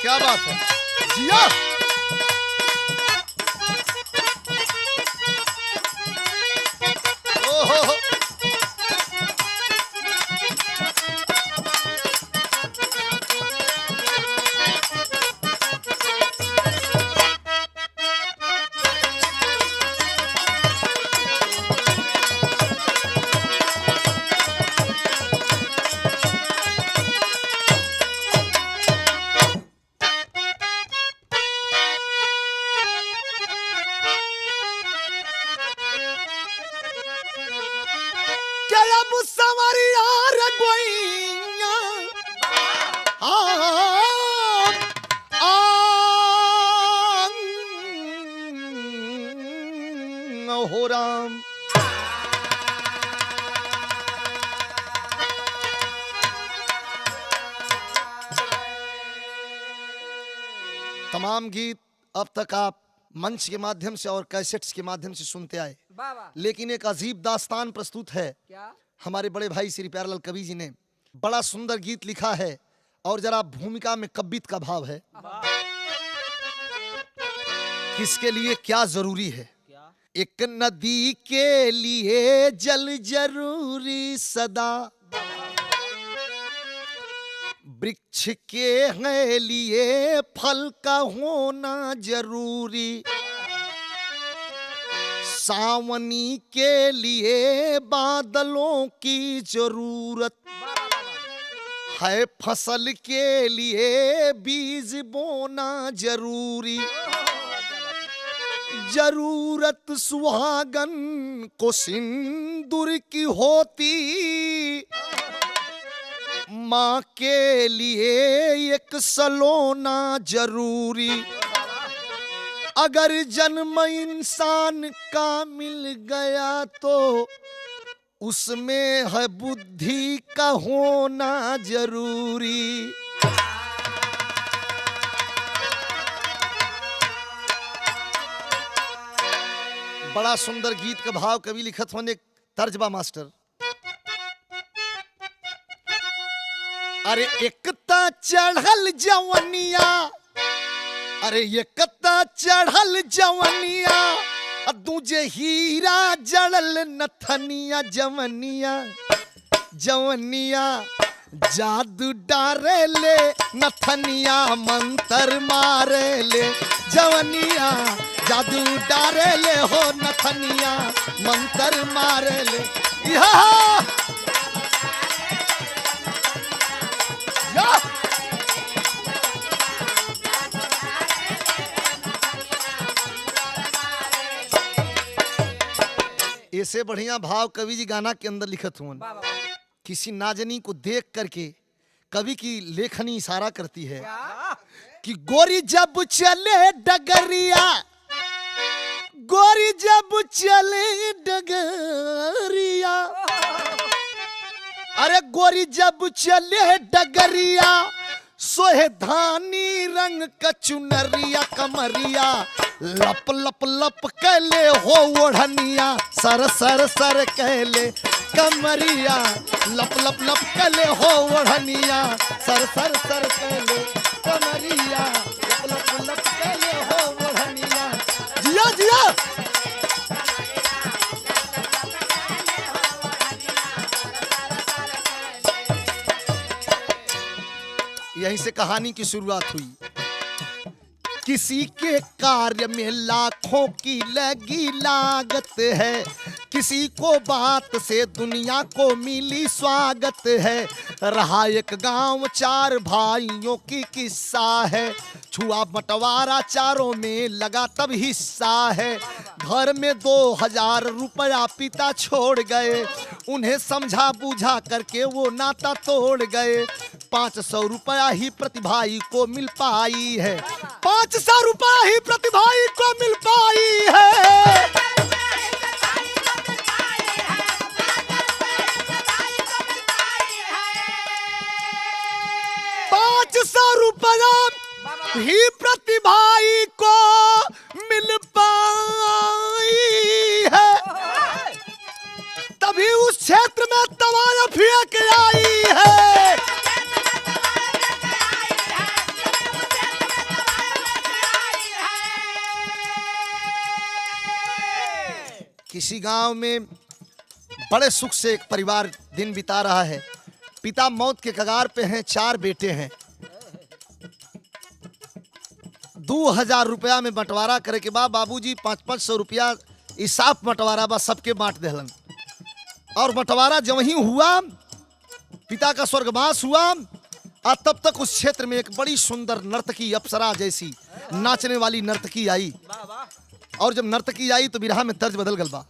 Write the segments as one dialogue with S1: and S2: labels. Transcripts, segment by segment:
S1: क्या बात है जिया। ओहो अब सवरिया रे गोइया हो राम। तमाम गीत अब तक आप मंच के माध्यम से और कैसेट्स के माध्यम से सुनते आए, लेकिन एक अजीब दास्तान प्रस्तुत है।
S2: क्या?
S1: हमारे बड़े भाई श्री प्यारेलाल कवि जी ने बड़ा सुंदर गीत लिखा है और जरा भूमिका में कब्बित का भाव है। किसके लिए क्या जरूरी है?
S2: क्या?
S1: एक नदी के लिए जल जरूरी सदा, वृक्ष के हैं लिए फल का होना जरूरी, सावनी के लिए बादलों की जरूरत है, फसल के लिए बीज बोना जरूरी, जरूरत सुहागन को सिंदूर की होती, माँ के लिए एक सलोना जरूरी, अगर जन्म इंसान का मिल गया तो उसमें है बुद्धि का होना जरूरी। बड़ा सुंदर गीत का भाव कवि लिखत होने तर्जबा मास्टर। अरे एकता चढ़ल जवनिया, अरे एकता चढ़ल जवनिया, दूजे हीरा जड़ल नथनिया, जवनिया जवनिया जादू डारे ले, नथनिया मंतर मारे ले, जवनिया जादू डारे ले हो, नथनिया मंतर मारे ले। ऐसे बढ़िया भाव कवि जी गाना के अंदर लिखत हुए। किसी नाजनी को देख करके कवि की लेखनी इशारा करती है कि गोरी जब चले डगरिया, गोरी जब चले डगरिया, अरे गोरी जब चले डगरिया, सोहे धानी रंग का चुनरिया, कमरिया लप लप लप कहले हो ओढ़निया, सर सर सर कहले कमरिया, लप लप लप कहले हो ओढ़निया, सर सर सर कहले कमरिया, लप लप लप कहले हो ओढ़निया। जिया जिया यहीं से कहानी की शुरुआत हुई। किसी के कार्य में लाखों की लगी लागत है, किसी को बात से दुनिया को मिली स्वागत है, रहा एक गांव चार भाइयों की किस्सा है, छुआ बंटवारा चारों में लगा तब हिस्सा है, घर में 2000 रुपया पिता छोड़ गए, उन्हें समझा बुझा करके वो नाता तोड़ गए, 500 रुपया ही प्रतिभाई को मिल पाई है, 500 रुपया ही प्रतिभाई को मिल पाई है। 500 रुपया ही प्रतिभाई को मिल पाई है, तभी उस क्षेत्र में तवारा फेंक आई है। किसी गांव में बड़े सुख से एक परिवार दिन बिता रहा है। पिता मौत के कगार पे हैं, 4 बेटे हैं। 2000 रुपया में बंटवारा करे के बाद बाबूजी 500 रुपया इसाफ बंटवारा बा सबके बांट देहलन। और बंटवारा जब ही हुआ, पिता का स्वर्गवास हुआ, और तब तक उस क्षेत्र में एक बड़ी सुंदर नर्तकी, अप्सरा जैसी नाचने वाली नर्तकी आई। और जब नर्तकी आई तो बिरहा में तर्ज बदल गल बा।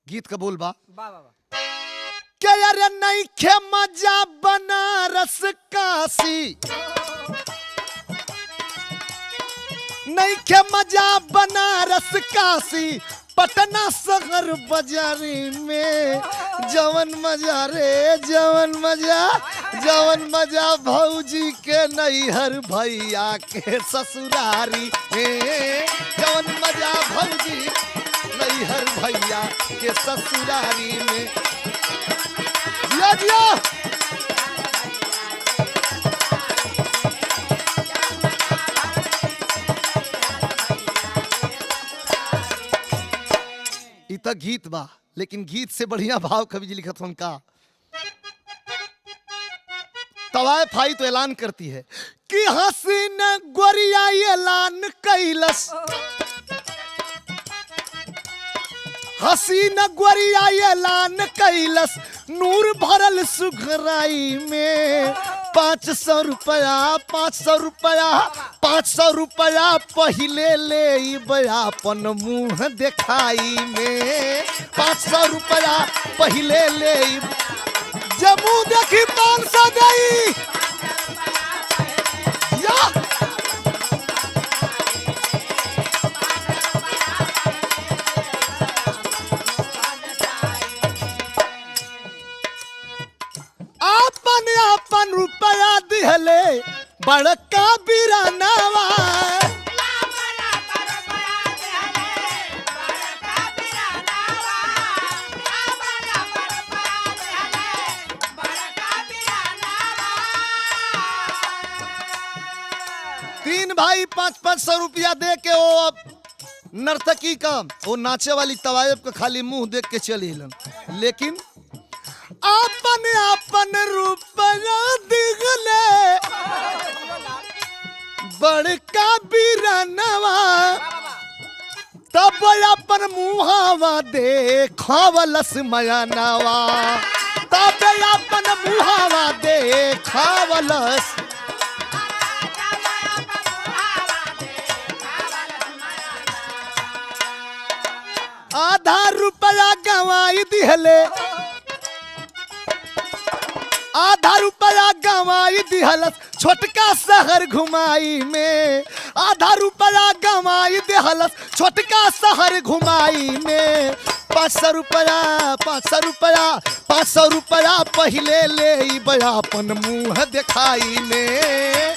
S1: गीत का बोल बा, क्या यार नहीं खे मजा बनारस काशी, नहीं खे मजा बनारस काशी, पटना शहर बाजारी में जवन मजा रे जवन मजा भौजी के नैहर भैया के ससुरारी में, जवन मजा भौजी नैहर भैया के ससुरारी में। जिया जिया इतना गीत बा, लेकिन गीत से बढ़िया भाव कवि जी लिखत हन का। तवायफ आई तो ऐलान करती है कि हसीन गोरिया ऐलान कैलस, हसीन गोरिया ऐलान कैलस, नूर भरल सुघराई में 500 रुपया 500 रुपया 500 रुपया पहिले ले अपन मुंह दिखाई में, 500 रुपया पहिले ले जब मुंह देखी 500 दई या अपन रुपया दिहले बड़का बिरानावा, तीन भाई 500 रुपया दे के वो नर्तकी का, वो नाचे वाली तवायफ का खाली मुंह देख के चली हिलन। लेकिन अपन रुपया दिगले बड़का बिरानवा, तब अपन मुहावा देखावलस मयानवा, तब अपन मुहावा देखावलस। आधा रुपया गवाई दिहले, आधा रुपया गवाई दिहलस छोटका शहर घुमाई में, आधा रुपया गवाई दिहलस छोटका शहर घुमाई में। 500 रुपया 500 रुपया 500 रुपया पहिले ले अपन मुंह दिखाई में।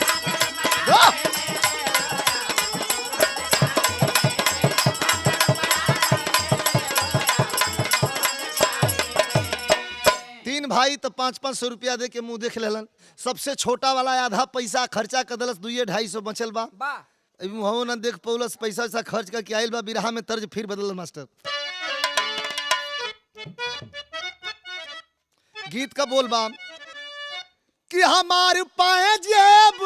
S1: 3 भाई तो 500 रुपया दे के मुंह देख लेलन। सबसे छोटा वाला आधा पैसा खर्चा कर दलस, 200-250 बचल बा। अभी मुँह न देख पौलस, पैसा वैसा खर्च करके आयल बा। बिरहा में तर्ज फिर बदल मास्टर। गीत का बोल बा कि हमार पाए जेब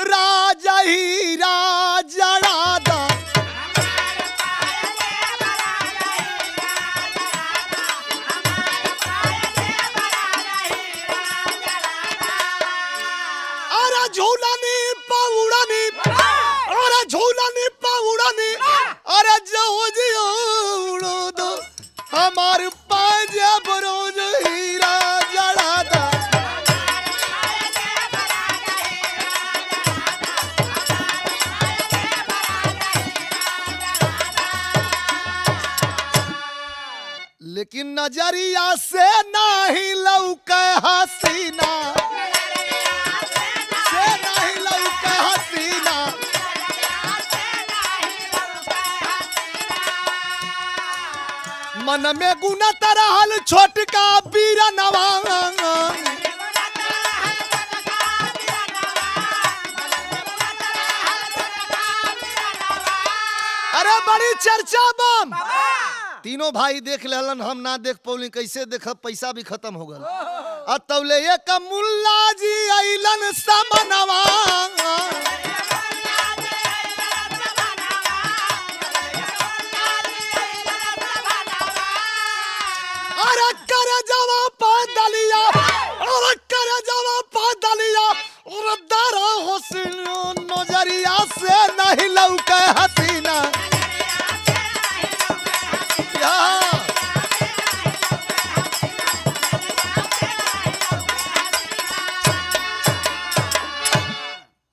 S1: राजा ही राजा राधा, झूलानी पाउड़ानी, अरे झूलानी पाउड़ानी, अरे जो उड़ो दो हमारे पाँच बरोज हीरा जड़ादा। लेकिन नजरिया से नहीं लौके हसीना, मन में गुना तरहल छोटका बीरनवा, बड़ी चर्चा बम। तीनों भाई देख लेलन, हम ना देख पौली, कैसे देखब, पैसा भी खत्म हो गल। अतौले एक मुल्ला जी अइलन समनवा, अरे करे जवा पादलिया, अरे करे जवा पादलिया, और दारा हुस्न नजरिया से नहीं लौके हसीना।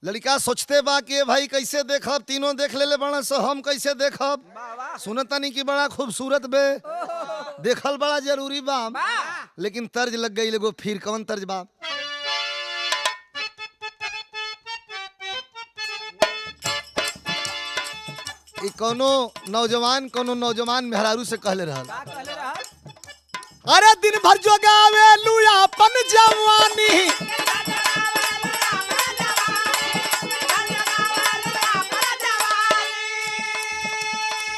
S1: लड़का सोचते बा कि भाई कैसे देखब, तीनों देख ले बड़ा सो, हम कैसे देखब। सुनता नहीं कि बड़ा खूबसूरत बे, देखल बड़ा जरूरी बा, लेकिन तर्ज लग गई लोगो। फिर कौन तर्ज बा? कोनो नौजवान मेहरारू से कहले रहल, अरे दिन भर जो गावे लुया अपन जवानी,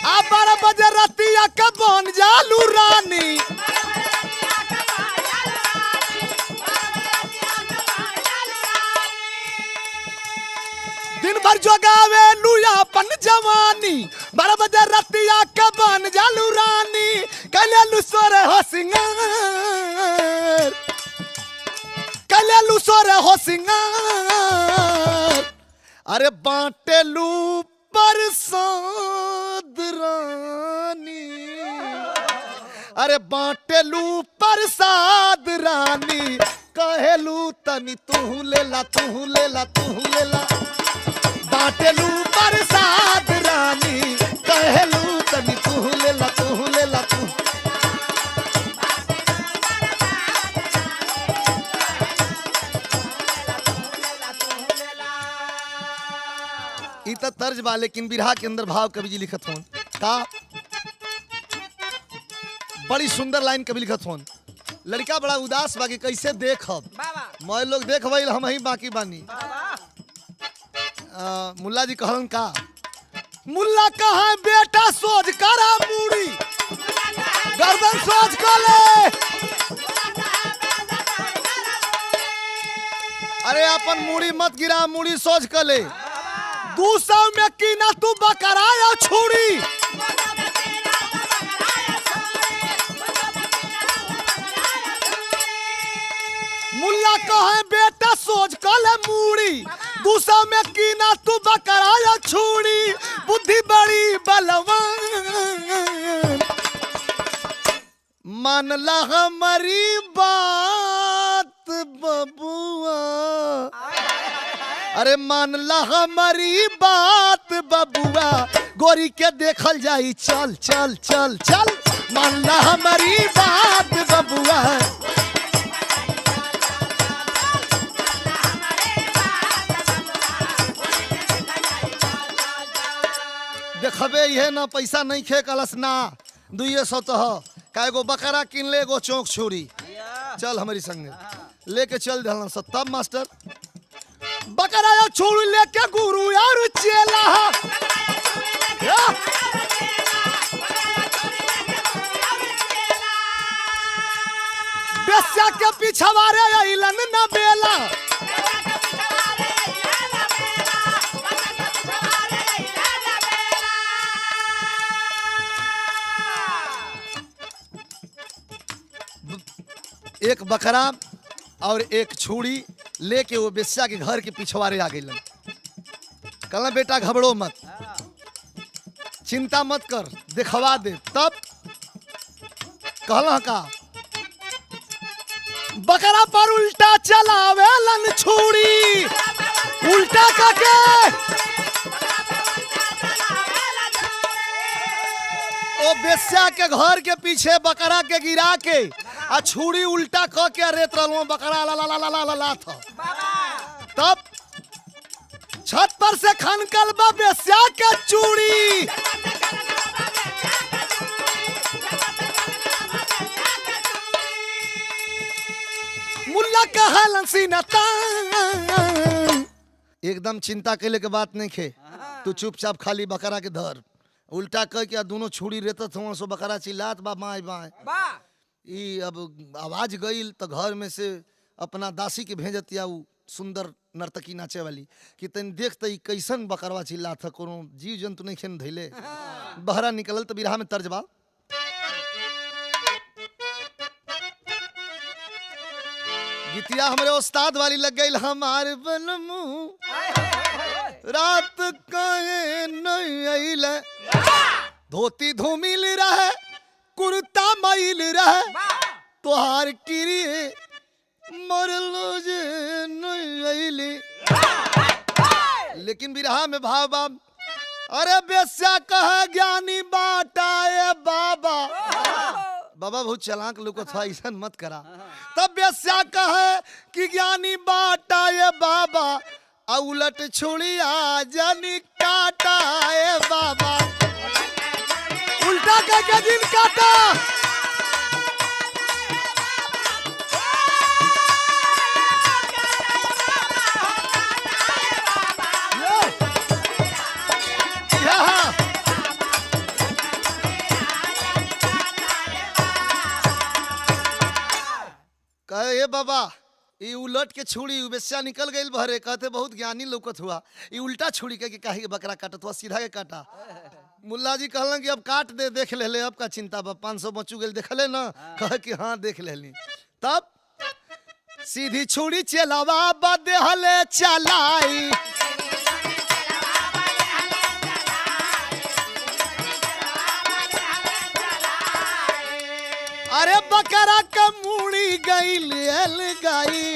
S1: आ 12 बजे रतिया के बन जालू रानी। दिन भर जो गावे लुया अपन जवानी, 12 बजे रतिया के बन जालू रानी। कले लुसोरे हो सिंगार, कले लुसोरे हो सिंगार, अरे बांटे लू परसाद रानी, अरे बांटे लू परसाद रानी। कहेलू तनी तू लेला, तू लेला, तू लेला, बाटेलू परसाद रानी। कहेलू तनी तू लेला, तू लेला, तू। ई त तर्ज बा, लेकिन बिरहा के अंदर भाव कवि जी लिखत होन का बड़ी सुंदर लाइन कवि लिखत होन। लड़का बड़ा उदास बा कि कैसे देखब, मैं लोग देख भाई, हम ही बाकी बानी। मुल्ला जी कहलन का, मुल्ला कहा बेटा सोच करा मूड़ी, गर्दन सोच कर ले, अरे अपन मूड़ी मत गिरा, मूड़ी सोच कर ले। 200 में कीना तू बकरा या छुरी, मुल्ला कहे बेटा सोच कल मूड़ी, 200 में कीना तू बकरा या छुरी। बुद्धि बड़ी बलवान, मानला हमारी बात बबुआ, अरे मानला हमारी बात बबुआ। गोरी के देखल जाई, चल चल चल चल, मानला हमारी बात बबुआ। देखबे ये ना पैसा नहीं खे कलस ना, 200 तो काएगो बकरा किन ले, एगो चौक छुरी, चल हमारी संगे लेके चल दहलन सब। तब मास्टर बकरा या छुरी लेके गुरु यार चेला, बेस्या के पिछवारे अइलन न बेला, एक बकरा और एक छुरी लेके वो बेस्या के घर के पिछवाड़े आ गई। कहला बेटा घबरो मत, चिंता मत कर, दिखवा दे। तब कहला का बकरा पर उल्टा चलावे लन छुरी, उल्टा करके ओ बेस्या के घर के पीछे बकरा के गिरा के आ छुरी उल्टा क के रेत रलो, बकरा ला ला ला ला ला ला था। तब छत पर से खनकल बा बेस्या के चूड़ी, मुल्ला कहलन सीनता। एकदम चिंता कैले के बात नहीं खे, तू चुपचाप खाली बकरा के धर उल्टा कह के दोनों छुड़ी रहत हुआ सो बकरा चिल्लात बा माए बाए। ई अब आवाज गईल तो घर में से अपना दासी के भेजत या उ सुंदर नर्तकी नाचे वाली कि तन देखते ई कैसन बकरवा चिल्ला था, कोनो जीव जंतु नहीं खेन धैले। बहरा निकलल तो बिरहा में तर्जबा गीतिया हमरे उस्ताद वाली लग गई। हमारे बनमू रात काहे नहीं आइल, धोती धूमिल रहे कुर्ता मैल रहे, तोहार किरिए मरलो जे नहीं आइली। लेकिन बिरहा में भाव बाब, अरे बेस्या कहे ज्ञानी बाटाए बाबा। बाबा बहुत चालाक लोग था, ऐसा मत करा। तब बेस्या कहे कि ज्ञानी बाटाए बाबा, उलट छुड़िया जनी काटाए बाबा। उल्टा करके जिन काटा। कहे बाबा ये उलट के छुड़ी बेस्या निकल गई भरे, कहते बहुत ज्ञानी लौकत हुआ। ये उल्टा छुड़ी के काहे बकरा काटत हुआ, सीधा के काटा। मुल्ला जी कहलन कि अब काट दे, देख ले अब का चिंता बा, 500 बचू गए देख ले ना। कहे कि हाँ देख लेली। तब सीधी छुड़ी चलावा बदे हले चलाई, अरे बकरा का मुड़ी गई लेल गई।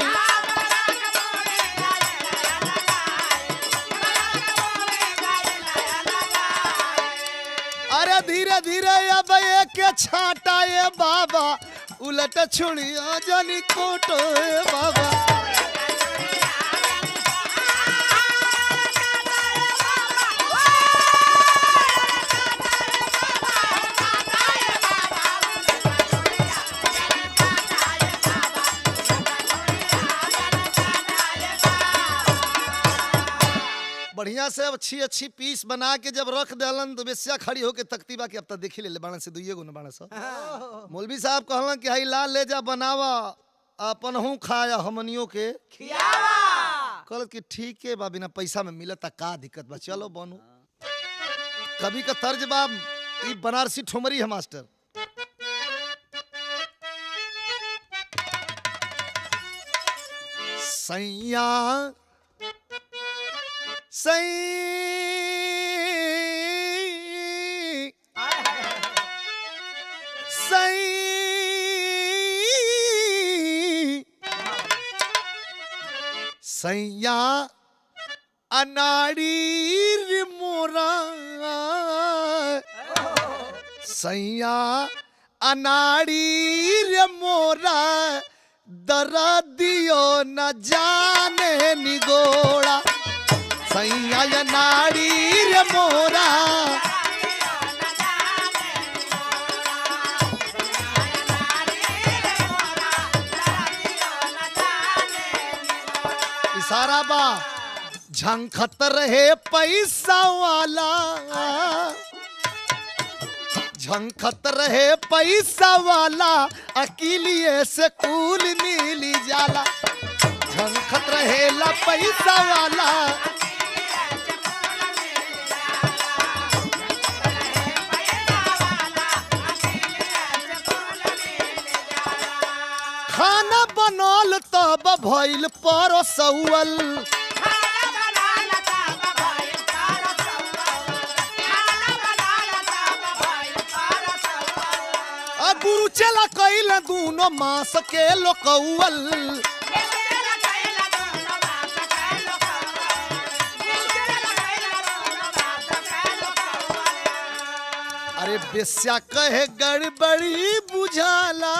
S1: अरे धीरे धीरे अब एक छाटा ये बाबा, उलट छुड़िया जानी कोटो बाबा। बढ़िया से अच्छी अच्छी पीस बना के जब रख देलन तो बेस्या खड़ी होके तकती बा कि अब तक देखी ले बाण से दुइये गो न बाण सा। मौलवी साहब कहलन कि हई लाल ले जा बनावा, अपन हूँ खाया हमनियों के खियावा। कहल कि ठीक है बा, बिना पैसा में मिलता का दिक्कत बा, चलो बनू। कभी का तर्ज बा, ई बनारसी ठुमरी है मास्टर। सैया सई सई सैया अनाड़ी रे मोरा, सैया अनाड़ी रे मोरा, दर्दियो न जाने निगोड़ा। सैया नाड़ी रे मोरा, इशारा बा झंखत रहे पैसा वाला, झंखत रहे पैसा वाला, अकेलिए से कूल मिली जाला। झंखत रहे ला पैसा वाला, खाना बनल तब भइल परसौल, गुरु चला कैल दूनो मास के लोकौल। अरे बेस्या कहे गड़बड़ी बुझाला।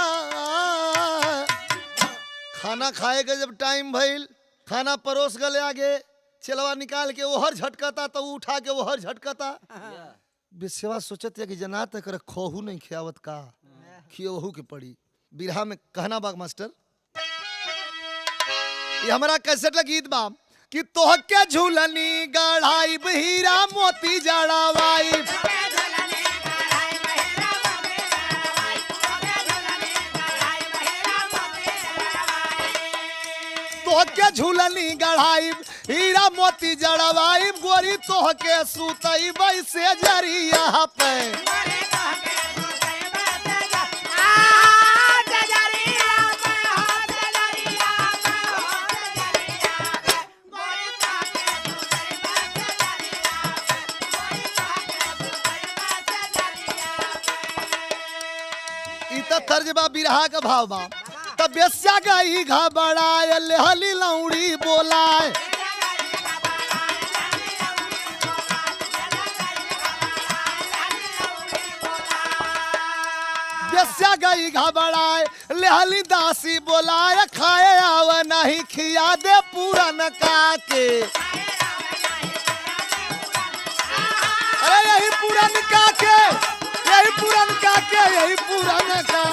S1: खाना खाए के जब टाइम भइल, खाना परोस गले आगे, चलवा निकाल के ओहर झटकता तो उठा के ओहर झटकता। बेस्या सोचत है कि जना तक खोहू नहीं खियावत का, खियोहू के पड़ी। बिरहा में कहना बाग मास्टर, ये हमारा कैसेट गीत बा कि तोहके झूलनी गढ़ाई हीरा मोती जड़ावाई। झूलनी गढ़ाई हीरा मोती जड़वाई गोरी तोह के सुतई से जरिया पे तर्जबा बिरहा का भाव बा तब बेस्या गई घबराए लेहली लौड़ी बोलाए बेस्या गई घबराए लेहली दासी बोलाए खाए आव नहीं खिया दे पूरन का के अरे यही पूरन का के यही पूरन का के यही पूरन का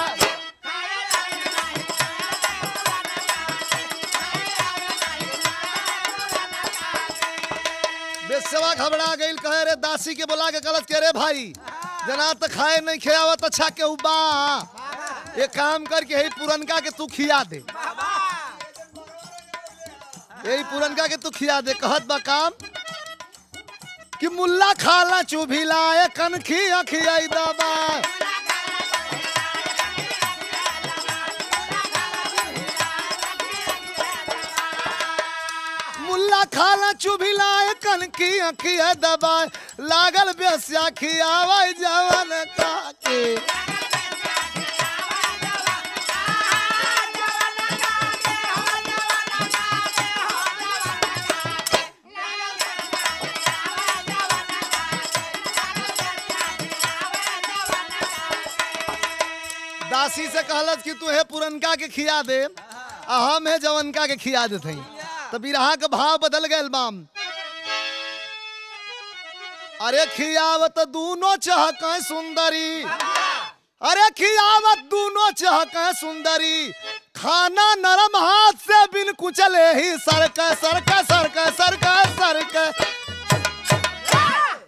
S1: बेसवा घबरा गई कहे रे दासी के बोला के गलत के रे भाई जना तो खाए नहीं खियावत अच्छा के उबा ये काम करके यही पुरनका के तू खिया दे यही पुरनका के तू खिया दे कहत बा काम कि मुल्ला खाला चुभिलाए कनखी अखियाई दबा मुल्ला खाला चुभिलाए कनखी अखिया दबा लागल बेस्या खियावे जवन का के दासी से कहलत कि तू है पुरनका के खिया दे हम है जवनका के खिया दे थई तो बिरहा का भाव बदल गए बाम अरे खियावत दूनो चहक सुंदरी अरे खियावत दूनो चहक सुंदरी खाना नरम हाथ से बिन कुचले ही सरक सरक सरक सरक सरक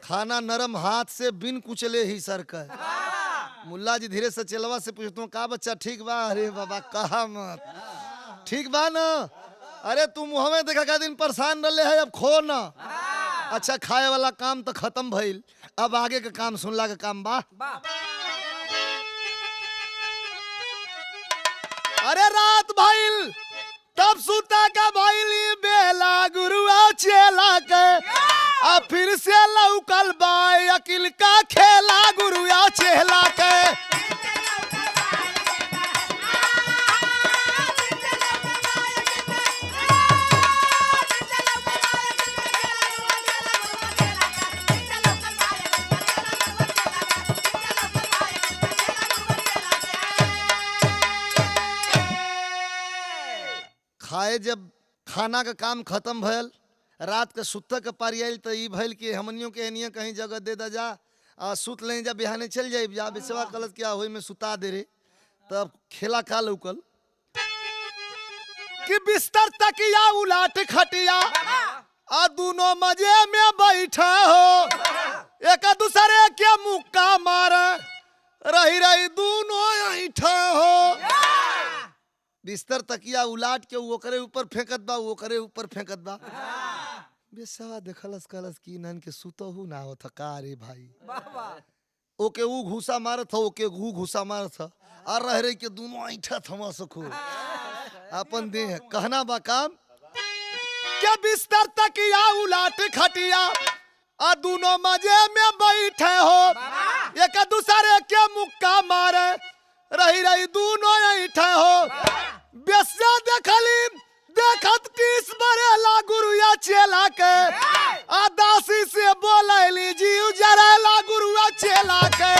S1: खाना नरम हाथ से बिन कुचले ही सरक मुल्ला जी धीरे से चलवा से पूछता हूँ का बच्चा ठीक बा अरे बाबा कहा मत ठीक बा ना अरे तू मुँह में देखा का दिन परेशान रहे है अब खो ना अच्छा खाए वाला काम तो खत्म भइल अब आगे का काम सुनला का काम बा अरे रात भइल तब सुता का भइली बेला गुरुआ चेला के अब फिर से लौकल बाय अकिल का खेला गुरुआ चेला के खाए जब खाना का काम खत्म भयल रात के सुत के पारी आयल तो ई भइल कि हमनियों के एनिया कहीं जगह दे दा जा सुत लें जा बिहाने चल जाए जा बेसवा कलत क्या होई में सुता दे रे तब खेला का लौकल कि बिस्तर तकिया उलाट खटिया आ दोनों मजे में बैठा हो एक दूसरे के मुक्का मारे रही रही दोनों ऐठा हो बिस्तर तकिया उलाट के ओकरे ऊपर फेंकत बा ओकरे ऊपर फेंकत बा बेसवा देखलस कलस की नन के सुतहु ना होत का रे भाई ओके ऊ घुसा मारत हो ओके घू घुसा मारत हो और रह रही के दोनों ऐठा थमा सको अपन दे कहना बा काम के बिस्तर तकिया उलाट खटिया आ दोनों मजे में बैठे हो एक दूसरे के मुक्का मारे रही रही दोनों ऐठे हो बेस्या देखली देखत किस बरेला गुरुआ चेला के आदासी से बोलैली जीव जरेला गुरुआ चेला के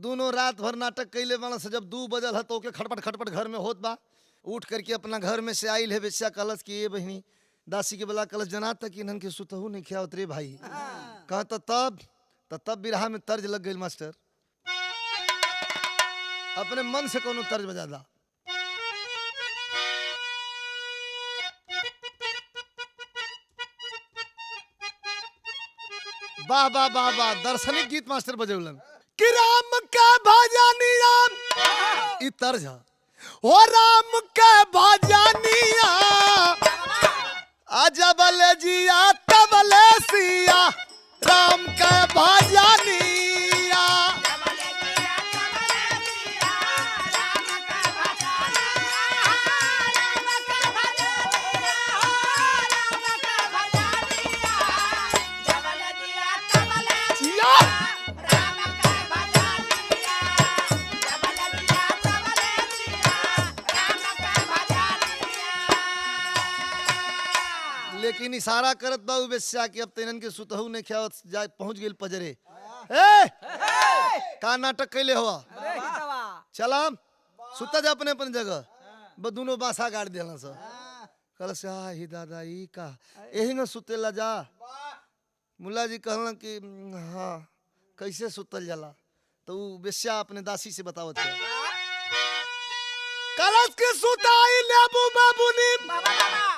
S1: दोनों रात भर नाटक कैले वाला से जब 2 बजल है तो ओके खटपट खटपट घर में होत बा उठ करके अपना घर में से आइल है बेस्या कलश की ये बहनी दासी के बोला कलश जना तक इन्हन के सुतहू नहीं खिया उतरे भाई कहा तब बिरहा में तर्ज लग गई मास्टर अपने मन से कोनो तर्ज बजा दा वाह वाह वाह वाह, दार्शनिक गीत मास्टर बजौलन कि राम का भजनिया ई तर्ज है। ओ राम का भजनिया अजबल जिया तबल सिया, राम का भजनिया। लेकिन इशारा करत बाबू बेस्या कि अब तेनन के सुतहू ने क्या जाए पहुंच गेल पजरे। ए का नाटक कैले हुआ, चला सुता जा अपने अपने जगह, दोनों बासा गाड़ देला सा। कल से ही दादा ई का यही न सुतेला जा। मुल्ला जी कहलन कि हाँ कैसे सुतल जाला, तो बेस्या अपने दासी से बतावत है। कलश के सुताई लेबू बाबूनी,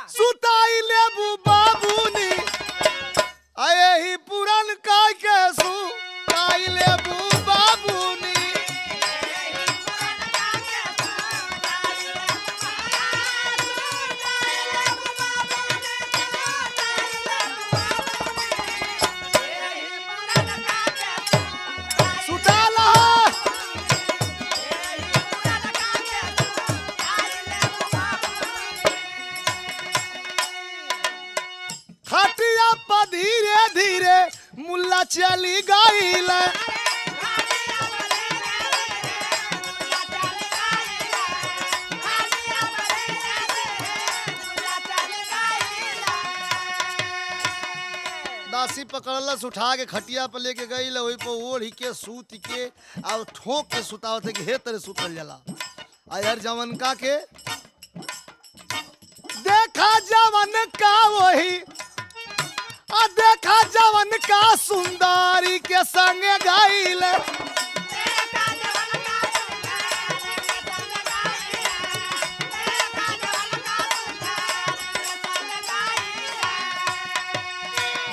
S1: सुताई लेबू बाबूनी, आए ही पुरान का के सुताई लेबू बाबूनी। धीरे धीरे मुल्ला चली गईल, दासी पकड़लस उठा के खटिया पर लेके गई, वही पर ओढ़ के सूत के और ठोक के सुतावत है कि हे तेरे सुतल जला। यार जवन का के देखा जवन का वही, देखा जवन का सुंदरी के संग गईल,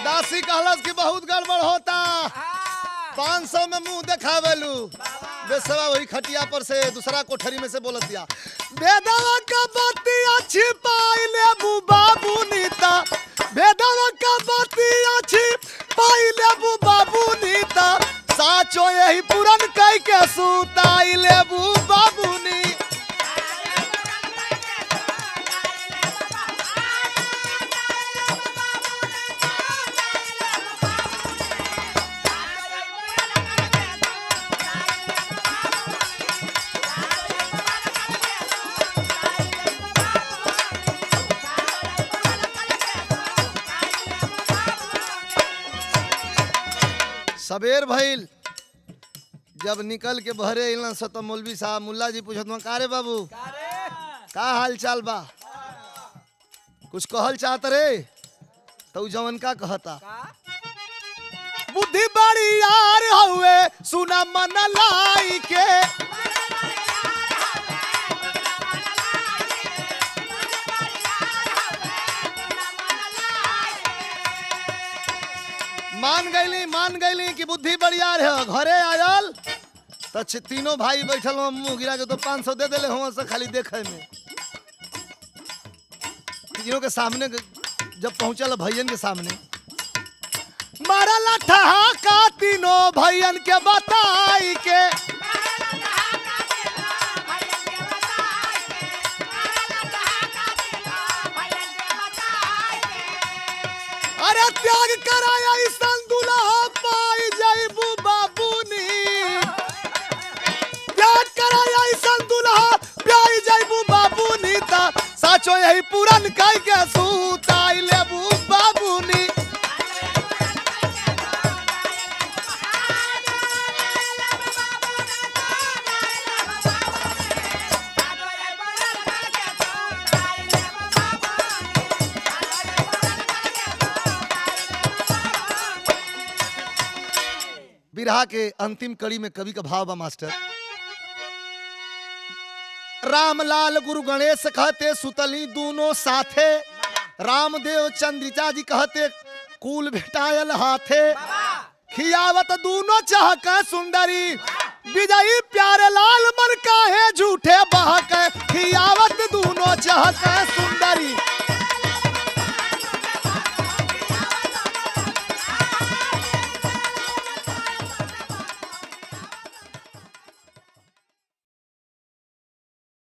S1: दासी कहलस कि बहुत गड़बड़ होता, 500 में मुंह देखावेलू। बेसवा वही खटिया पर से दूसरा कोठरी में से बोलत दिया, बेदवा का बतिया छिपाई लेबू बाबू नीता, बेदवा का बतिया छिपाई लेबू बाबू नीता, साचो यही पुरन कह के सुताई लेबू बाबूनी। सबेर भइल, जब निकल के बहरे अइलन स तो मौलवी साहब मुल्ला जी पूछत का रे बाबू का हाल चाल बा, कुछ कहल चाहत रे? तो जवन का कहता, बुद्धि बड़ी यार हुए सुना मन लाई के, मान गईली कि बुद्धि बढ़िया है। घरे आयल तो तीनों भाई बैठल मुंह गिरा के तो 500 दे देले हम से खाली देखे में। तीनों के सामने जब पहुंचल भैयन के सामने, मारा लाठा का तीनों भैयन के बताई के, अरे त्याग कराया ईसन दुल्हा पाई जाइबू बाबूनी, त्याग कराया ईसन दुल्हा पाई जाइबू बाबूनी, ता साचो यही पुरन कह के सुताई लेबू बाबूनी। बिरहा के अंतिम कड़ी में कवि का भाव बा मास्टर, रामलाल गुरु गणेश कहते सुतली दोनों साथे, रामदेव चंद्रिका जी कहते कुल भेटायल हाथे, खियावत दूनो चहक सुंदरी, विजयी प्यारे लाल मन काहे झूठे बहक, खियावत दूनो चहक सुंदरी।